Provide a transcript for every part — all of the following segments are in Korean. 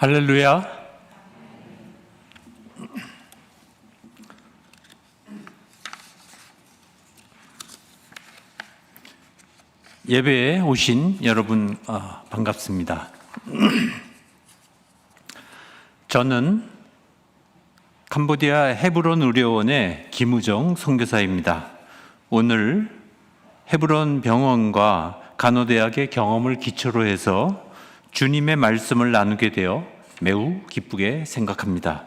할렐루야. 예배에 오신 여러분 반갑습니다. 저는 캄보디아 헤브론 의료원의 김우정 선교사입니다. 오늘 헤브론 병원과 간호대학의 경험을 기초로 해서 주님의 말씀을 나누게 되어 매우 기쁘게 생각합니다.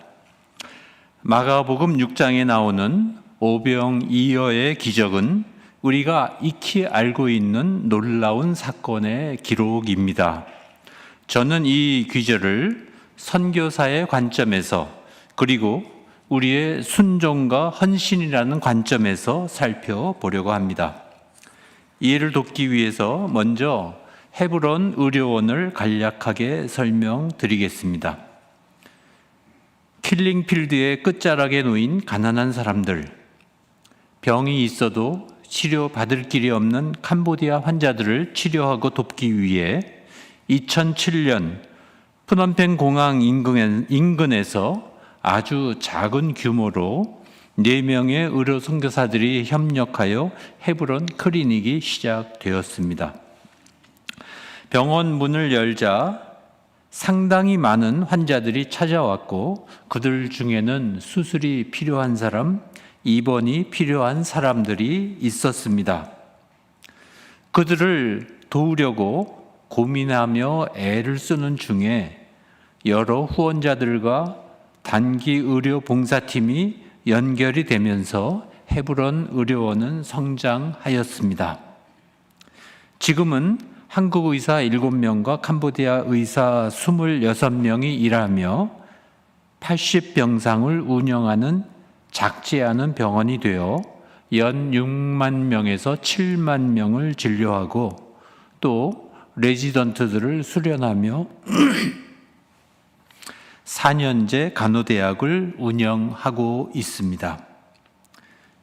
마가복음 6장에 나오는 오병이어의 기적은 우리가 익히 알고 있는 놀라운 사건의 기록입니다. 저는 이 기적을 선교사의 관점에서 그리고 우리의 순종과 헌신이라는 관점에서 살펴보려고 합니다. 이해를 돕기 위해서 먼저 헤브론 의료원을 간략하게 설명드리겠습니다. 킬링필드의 끝자락에 놓인 가난한 사람들, 병이 있어도 치료받을 길이 없는 캄보디아 환자들을 치료하고 돕기 위해 2007년 프놈펜 공항 인근에서 아주 작은 규모로 4명의 의료 선교사들이 협력하여 헤브론 클리닉이 시작되었습니다. 병원 문을 열자 상당히 많은 환자들이 찾아왔고 그들 중에는 수술이 필요한 사람, 입원이 필요한 사람들이 있었습니다. 그들을 도우려고 고민하며 애를 쓰는 중에 여러 후원자들과 단기 의료 봉사팀이 연결이 되면서 헤브론 의료원은 성장하였습니다. 지금은 한국 의사 7명과 캄보디아 의사 26명이 일하며 80병상을 운영하는 작지 않은 병원이 되어 연 6만 명에서 7만 명을 진료하고 또 레지던트들을 수련하며 4년제 간호대학을 운영하고 있습니다.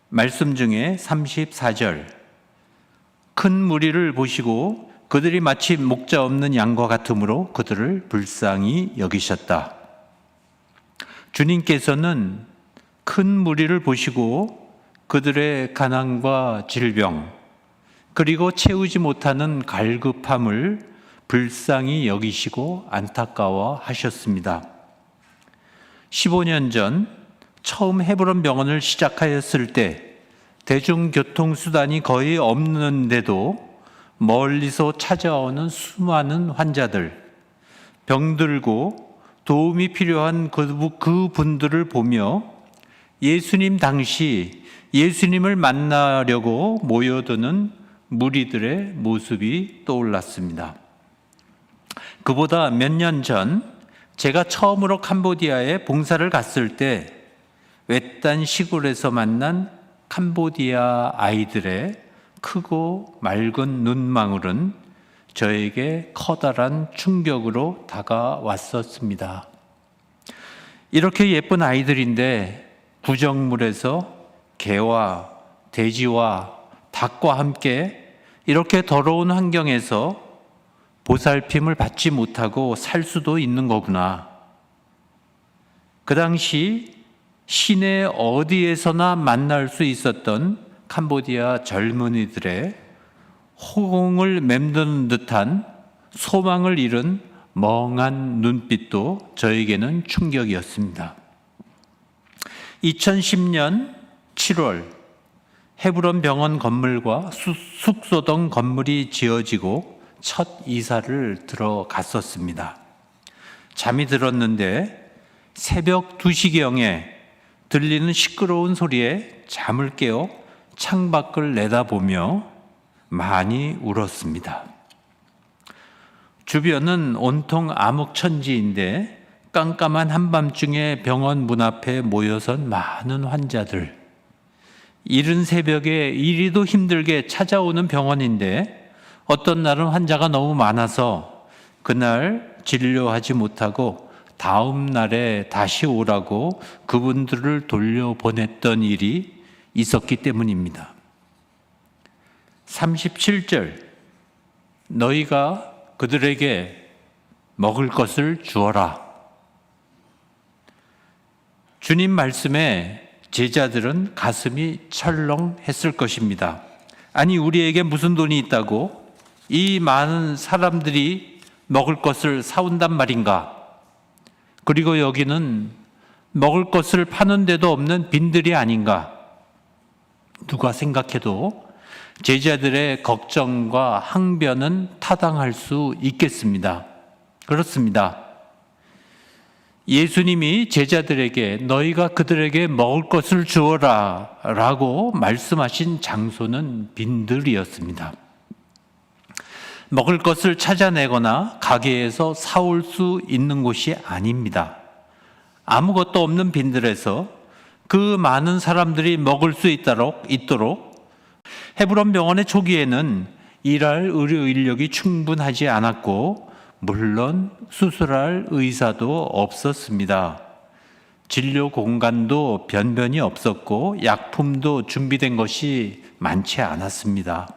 말씀 중에 34절, 큰 무리를 보시고 그들이 마치 목자 없는 양과 같으므로 그들을 불쌍히 여기셨다. 주님께서는 큰 무리를 보시고 그들의 가난과 질병 그리고 채우지 못하는 갈급함을 불쌍히 여기시고 안타까워 하셨습니다. 15년 전 처음 헤브론 병원을 시작하였을 때 대중교통수단이 거의 없는데도 멀리서 찾아오는 수많은 환자들, 병들고 도움이 필요한 그 분들을 보며 예수님 당시 예수님을 만나려고 모여드는 무리들의 모습이 떠올랐습니다. 그보다 몇 년 전 제가 처음으로 캄보디아에 봉사를 갔을 때 외딴 시골에서 만난 캄보디아 아이들의 크고 맑은 눈망울은 저에게 커다란 충격으로 다가왔었습니다. 이렇게 예쁜 아이들인데 구정물에서 개와 돼지와 닭과 함께 이렇게 더러운 환경에서 보살핌을 받지 못하고 살 수도 있는 거구나. 그 당시 시내 어디에서나 만날 수 있었던 캄보디아 젊은이들의 호공을 맴도는 듯한 소망을 잃은 멍한 눈빛도 저에게는 충격이었습니다. 2010년 7월 헤브론 병원 건물과 숙소동 건물이 지어지고 첫 이사를 들어갔었습니다. 잠이 들었는데 새벽 2시경에 들리는 시끄러운 소리에 잠을 깨어 창밖을 내다보며 많이 울었습니다. 주변은 온통 암흑천지인데 깜깜한 한밤중에 병원 문 앞에 모여선 많은 환자들, 이른 새벽에 이리도 힘들게 찾아오는 병원인데 어떤 날은 환자가 너무 많아서 그날 진료하지 못하고 다음 날에 다시 오라고 그분들을 돌려보냈던 일이 있었기 때문입니다. 37절, 너희가 그들에게 먹을 것을 주어라. 주님 말씀에 제자들은 가슴이 철렁했을 것입니다. 아니, 우리에게 무슨 돈이 있다고 이 많은 사람들이 먹을 것을 사온단 말인가? 그리고 여기는 먹을 것을 파는 데도 없는 빈들이 아닌가? 누가 생각해도 제자들의 걱정과 항변은 타당할 수 있겠습니다. 그렇습니다. 예수님이 제자들에게 너희가 그들에게 먹을 것을 주어라 라고 말씀하신 장소는 빈들이었습니다. 먹을 것을 찾아내거나 가게에서 사올 수 있는 곳이 아닙니다. 아무것도 없는 빈들에서 그 많은 사람들이 먹을 수 있도록 헤브론 병원의 초기에는 일할 의료 인력이 충분하지 않았고 물론 수술할 의사도 없었습니다. 진료 공간도 변변히 없었고 약품도 준비된 것이 많지 않았습니다.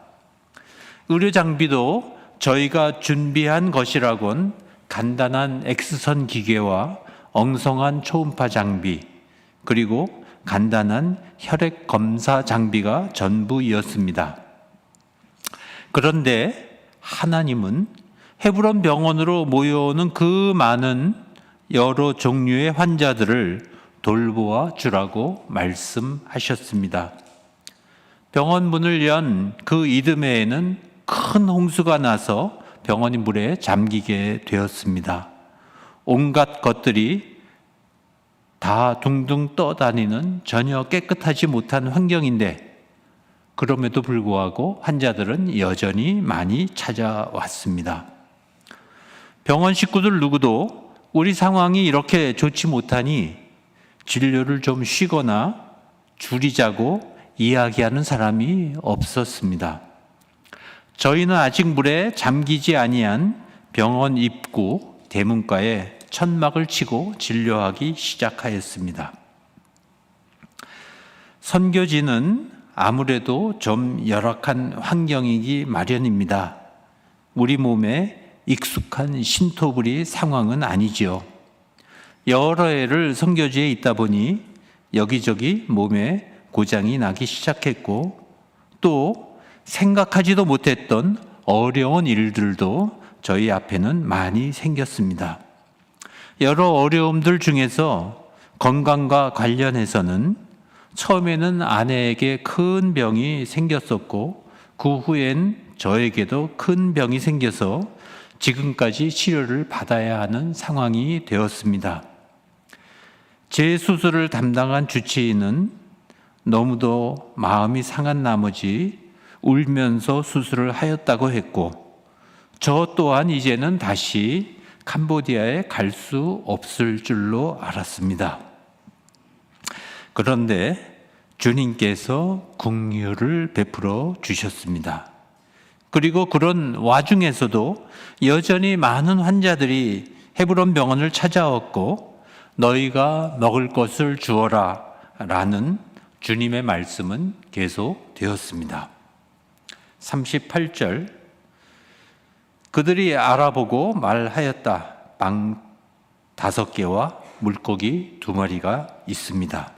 의료 장비도 저희가 준비한 것이라곤 간단한 엑스선 기계와 엉성한 초음파 장비, 그리고 간단한 혈액 검사 장비가 전부이었습니다. 그런데 하나님은 헤브론 병원으로 모여오는 그 많은 여러 종류의 환자들을 돌보아 주라고 말씀하셨습니다. 병원 문을 연 그 이듬해에는 큰 홍수가 나서 병원이 물에 잠기게 되었습니다. 온갖 것들이 다 둥둥 떠다니는 전혀 깨끗하지 못한 환경인데 그럼에도 불구하고 환자들은 여전히 많이 찾아왔습니다. 병원 식구들 누구도 우리 상황이 이렇게 좋지 못하니 진료를 좀 쉬거나 줄이자고 이야기하는 사람이 없었습니다. 저희는 아직 물에 잠기지 아니한 병원 입구 대문가에 천막을 치고 진료하기 시작하였습니다. 선교지는 아무래도 좀 열악한 환경이기 마련입니다. 우리 몸에 익숙한 신토부리 상황은 아니지요. 여러 해를 선교지에 있다 보니 여기저기 몸에 고장이 나기 시작했고 또 생각하지도 못했던 어려운 일들도 저희 앞에는 많이 생겼습니다. 여러 어려움들 중에서 건강과 관련해서는 처음에는 아내에게 큰 병이 생겼었고 그 후엔 저에게도 큰 병이 생겨서 지금까지 치료를 받아야 하는 상황이 되었습니다. 제 수술을 담당한 주치의는 너무도 마음이 상한 나머지 울면서 수술을 하였다고 했고 저 또한 이제는 다시 캄보디아에 갈 수 없을 줄로 알았습니다. 그런데 주님께서 긍휼을 베풀어 주셨습니다. 그리고 그런 와중에서도 여전히 많은 환자들이 헤브론 병원을 찾아왔고 너희가 먹을 것을 주어라 라는 주님의 말씀은 계속 되었습니다. 38절 그들이 알아보고 말하였다. 빵 5개와 물고기 2마리가 있습니다.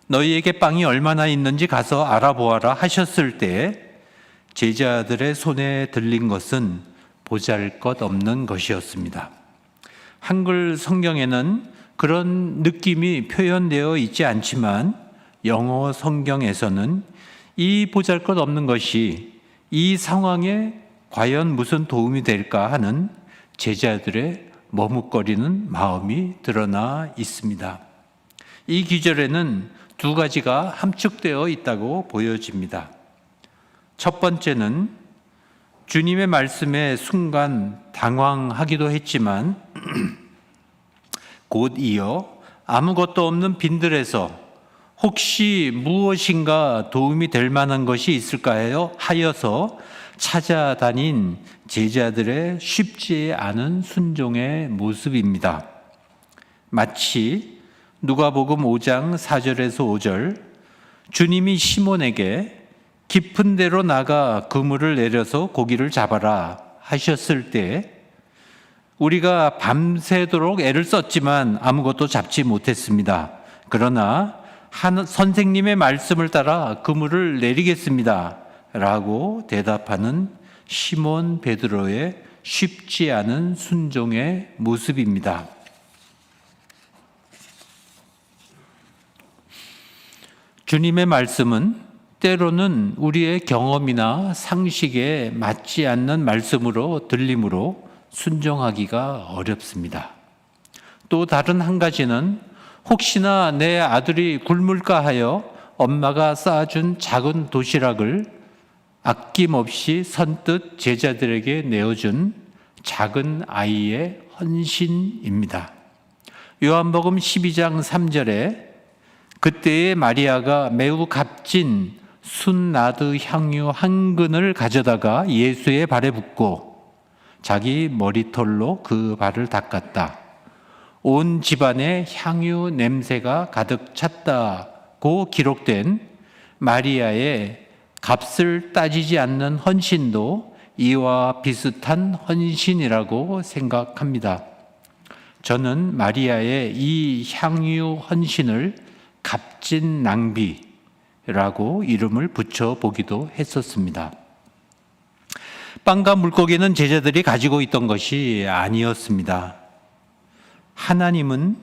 너희에게 빵이 얼마나 있는지 가서 알아보아라 하셨을 때 제자들의 손에 들린 것은 보잘것없는 것이었습니다. 한글 성경에는 그런 느낌이 표현되어 있지 않지만 영어 성경에서는 이 보잘것없는 것이 이 상황에 과연 무슨 도움이 될까 하는 제자들의 머뭇거리는 마음이 드러나 있습니다. 이 구절에는 2가지가 함축되어 있다고 보여집니다. 첫 번째는 주님의 말씀에 순간 당황하기도 했지만 곧 이어 아무것도 없는 빈들에서 혹시 무엇인가 도움이 될 만한 것이 있을까요? 하여서 찾아다닌 제자들의 쉽지 않은 순종의 모습입니다. 마치 누가복음 5장 4절에서 5절 주님이 시몬에게 깊은 데로 나가 그물을 내려서 고기를 잡아라 하셨을 때 우리가 밤새도록 애를 썼지만 아무것도 잡지 못했습니다. 그러나 선생님의 말씀을 따라 그물을 내리겠습니다 라고 대답하는 시몬 베드로의 쉽지 않은 순종의 모습입니다. 주님의 말씀은 때로는 우리의 경험이나 상식에 맞지 않는 말씀으로 들리므로 순종하기가 어렵습니다. 또 다른 한 가지는 혹시나 내 아들이 굶을까 하여 엄마가 쌓아준 작은 도시락을 아낌없이 선뜻 제자들에게 내어준 작은 아이의 헌신입니다. 요한복음 12장 3절에 그때의 마리아가 매우 값진 순나드 향유 한 근을 가져다가 예수의 발에 붓고 자기 머리털로 그 발을 닦았다. 온 집안에 향유 냄새가 가득 찼다고 기록된 마리아의 값을 따지지 않는 헌신도 이와 비슷한 헌신이라고 생각합니다. 저는 마리아의 이 향유 헌신을 값진 낭비라고 이름을 붙여보기도 했었습니다. 빵과 물고기는 제자들이 가지고 있던 것이 아니었습니다. 하나님은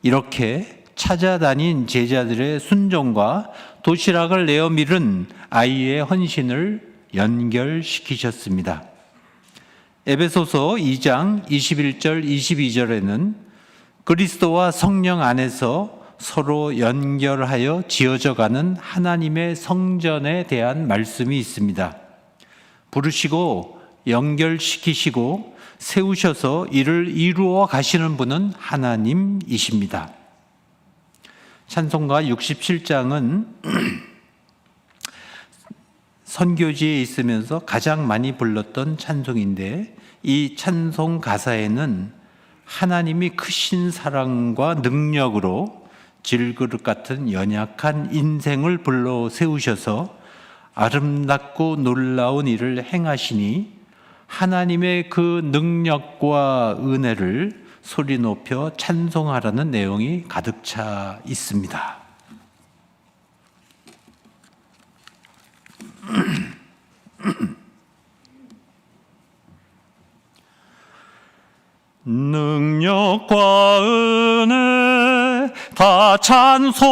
이렇게 찾아다닌 제자들의 순종과 도시락을 내어 밀은 아이의 헌신을 연결시키셨습니다. 에베소서 2장 21절 22절에는 그리스도와 성령 안에서 서로 연결하여 지어져가는 하나님의 성전에 대한 말씀이 있습니다. 부르시고 연결시키시고 세우셔서 이를 이루어 가시는 분은 하나님이십니다. 찬송가 67장은 선교지에 있으면서 가장 많이 불렀던 찬송인데 이 찬송 가사에는 하나님이 크신 사랑과 능력으로 질그릇 같은 연약한 인생을 불러 세우셔서 아름답고 놀라운 일을 행하시니 하나님의 그 능력과 은혜를 소리 높여 찬송하라는 내용이 가득 차 있습니다. 능력과 은혜 다 찬송하라.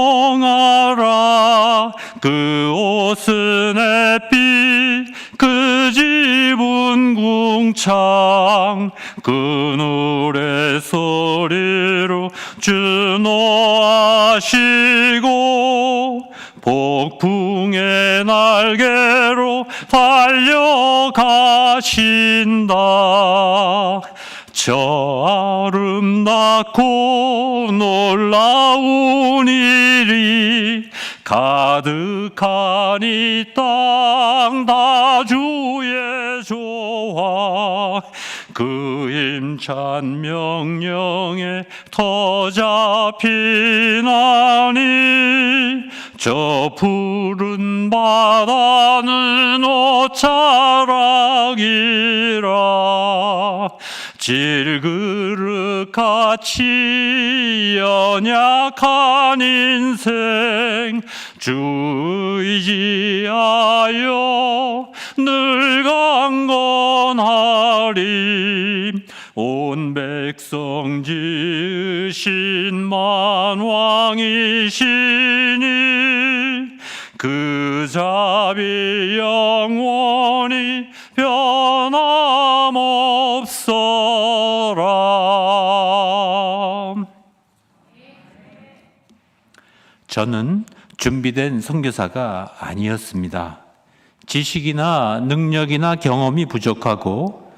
그 옷은 햇빛 그 집은 궁창 그 노래 소리로 주노하시고 폭풍의 날개로 달려가신다. 저 아름답고 놀라운 일이 가득한 이 땅 다 주의 조화 그 힘찬 명령에 터 잡히나니 저 푸른 바다는 옷자락이라. 질그릇같이 연약한 인생 주 의지하여 늘 강건하리. 온 백성 지으신 만왕이시니 그 자비 영원히 변함없어라. 저는 준비된 선교사가 아니었습니다. 지식이나 능력이나 경험이 부족하고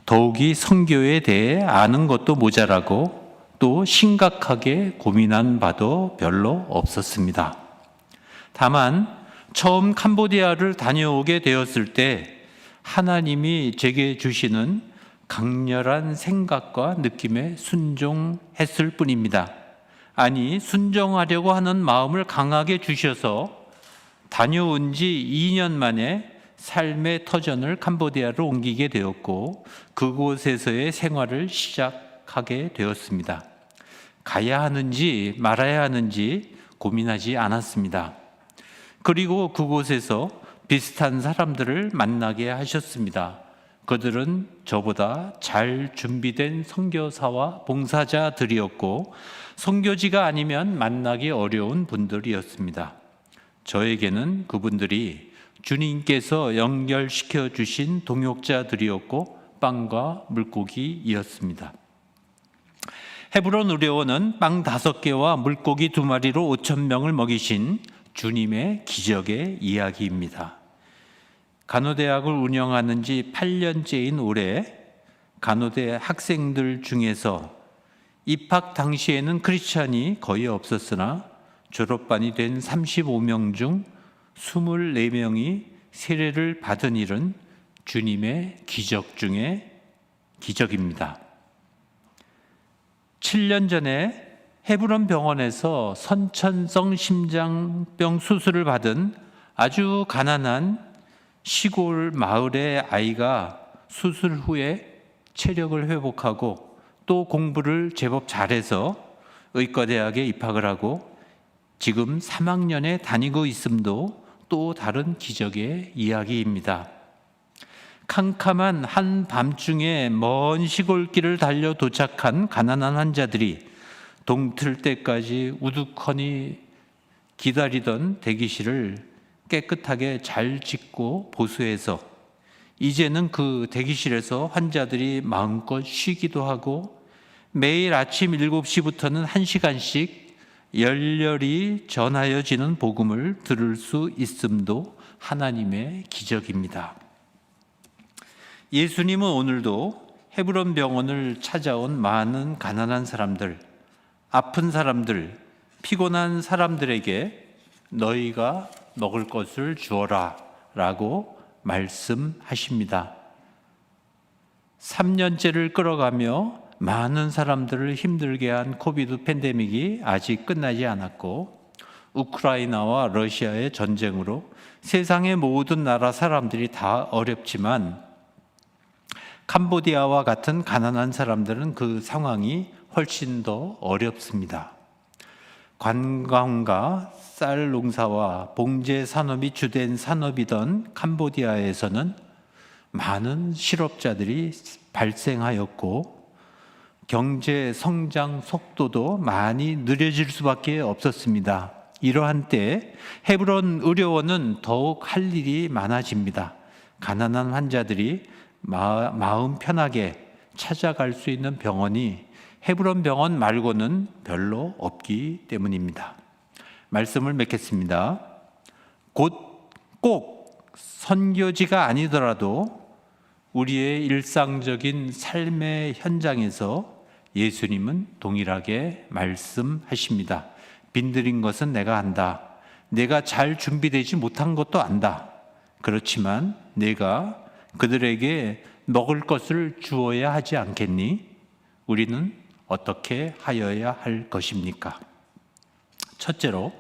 더욱이 선교에 대해 아는 것도 모자라고 또 심각하게 고민한 바도 별로 없었습니다. 다만 처음 캄보디아를 다녀오게 되었을 때 하나님이 제게 주시는 강렬한 생각과 느낌에 순종했을 뿐입니다. 아니, 순종하려고 하는 마음을 강하게 주셔서 다녀온 지 2년 만에 삶의 터전을 캄보디아로 옮기게 되었고 그곳에서의 생활을 시작하게 되었습니다. 가야 하는지 말아야 하는지 고민하지 않았습니다. 그리고 그곳에서 비슷한 사람들을 만나게 하셨습니다. 그들은 저보다 잘 준비된 선교사와 봉사자들이었고 선교지가 아니면 만나기 어려운 분들이었습니다. 저에게는 그분들이 주님께서 연결시켜 주신 동역자들이었고 빵과 물고기이었습니다. 헤브론 의료원은 빵 5개와 물고기 2마리로 5,000명을 먹이신 주님의 기적의 이야기입니다. 간호대학을 운영하는 지 8년째인 올해 간호대 학생들 중에서 입학 당시에는 크리스찬이 거의 없었으나 졸업반이 된 35명 중 24명이 세례를 받은 일은 주님의 기적 중에 기적입니다. 7년 전에 헤브론 병원에서 선천성 심장병 수술을 받은 아주 가난한 시골 마을의 아이가 수술 후에 체력을 회복하고 또 공부를 제법 잘해서 의과대학에 입학을 하고 지금 3학년에 다니고 있음도 또 다른 기적의 이야기입니다. 캄캄한 한밤중에 먼 시골길을 달려 도착한 가난한 환자들이 동틀 때까지 우두커니 기다리던 대기실을 깨끗하게 잘 짓고 보수해서 이제는 그 대기실에서 환자들이 마음껏 쉬기도 하고 매일 아침 7시부터는 1시간씩 열렬히 전하여지는 복음을 들을 수 있음도 하나님의 기적입니다. 예수님은 오늘도 헤브론 병원을 찾아온 많은 가난한 사람들, 아픈 사람들, 피곤한 사람들에게 너희가 먹을 것을 주어라 라고 말씀하십니다. 3년째를 끌어가며 많은 사람들을 힘들게 한 코비드 팬데믹이 아직 끝나지 않았고 우크라이나와 러시아의 전쟁으로 세상의 모든 나라 사람들이 다 어렵지만 캄보디아와 같은 가난한 사람들은 그 상황이 훨씬 더 어렵습니다. 관광과 쌀 농사와 봉제 산업이 주된 산업이던 캄보디아에서는 많은 실업자들이 발생하였고 경제 성장 속도도 많이 느려질 수밖에 없었습니다. 이러한 때 헤브론 의료원은 더욱 할 일이 많아집니다. 가난한 환자들이 마음 편하게 찾아갈 수 있는 병원이 헤브론 병원 말고는 별로 없기 때문입니다. 말씀을 맺겠습니다. 꼭 선교지가 아니더라도 우리의 일상적인 삶의 현장에서 예수님은 동일하게 말씀하십니다. 빈들인 것은 내가 안다. 내가 잘 준비되지 못한 것도 안다. 그렇지만 내가 그들에게 먹을 것을 주어야 하지 않겠니? 우리는 어떻게 하여야 할 것입니까? 첫째로,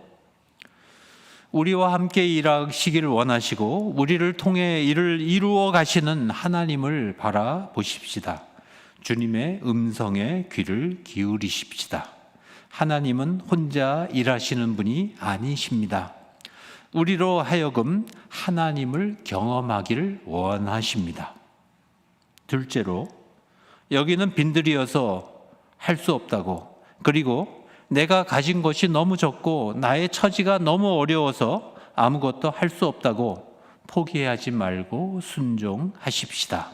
우리와 함께 일하시기를 원하시고 우리를 통해 이를 이루어 가시는 하나님을 바라보십시다. 주님의 음성에 귀를 기울이십시다. 하나님은 혼자 일하시는 분이 아니십니다. 우리로 하여금 하나님을 경험하기를 원하십니다. 둘째로, 여기는 빈들이어서 할 수 없다고, 그리고 내가 가진 것이 너무 적고 나의 처지가 너무 어려워서 아무것도 할 수 없다고 포기하지 말고 순종하십시다.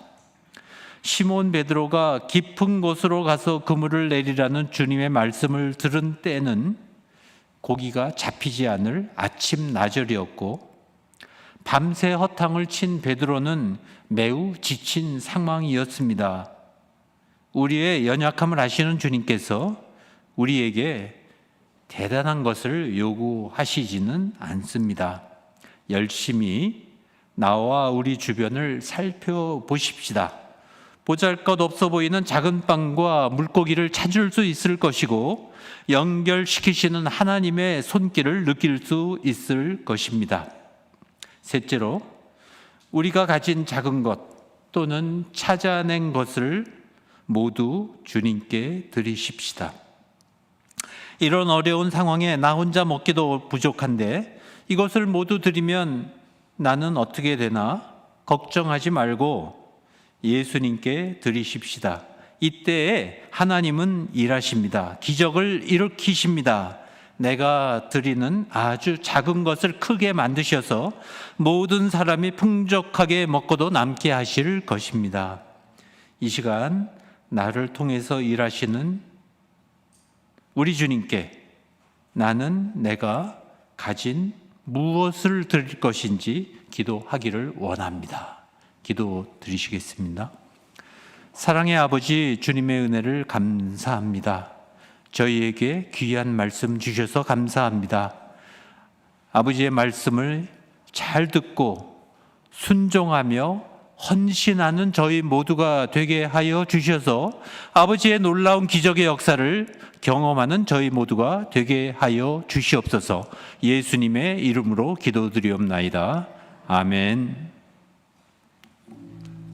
시몬 베드로가 깊은 곳으로 가서 그물을 내리라는 주님의 말씀을 들은 때는 고기가 잡히지 않을 아침 나절이었고 밤새 허탕을 친 베드로는 매우 지친 상황이었습니다. 우리의 연약함을 아시는 주님께서 우리에게 대단한 것을 요구하시지는 않습니다. 열심히 나와 우리 주변을 살펴보십시다. 보잘것없어 보이는 작은 빵과 물고기를 찾을 수 있을 것이고 연결시키시는 하나님의 손길을 느낄 수 있을 것입니다. 셋째로, 우리가 가진 작은 것 또는 찾아낸 것을 모두 주님께 드리십시다. 이런 어려운 상황에 나 혼자 먹기도 부족한데 이것을 모두 드리면 나는 어떻게 되나? 걱정하지 말고 예수님께 드리십시다. 이때에 하나님은 일하십니다. 기적을 일으키십니다. 내가 드리는 아주 작은 것을 크게 만드셔서 모든 사람이 풍족하게 먹고도 남게 하실 것입니다. 이 시간 나를 통해서 일하시는 우리 주님께 나는 내가 가진 무엇을 드릴 것인지 기도하기를 원합니다. 기도 드리시겠습니다. 사랑의 아버지, 주님의 은혜를 감사합니다. 저희에게 귀한 말씀 주셔서 감사합니다. 아버지의 말씀을 잘 듣고 순종하며 헌신하는 저희 모두가 되게 하여 주셔서 아버지의 놀라운 기적의 역사를 경험하는 저희 모두가 되게 하여 주시옵소서. 예수님의 이름으로 기도드리옵나이다. 아멘.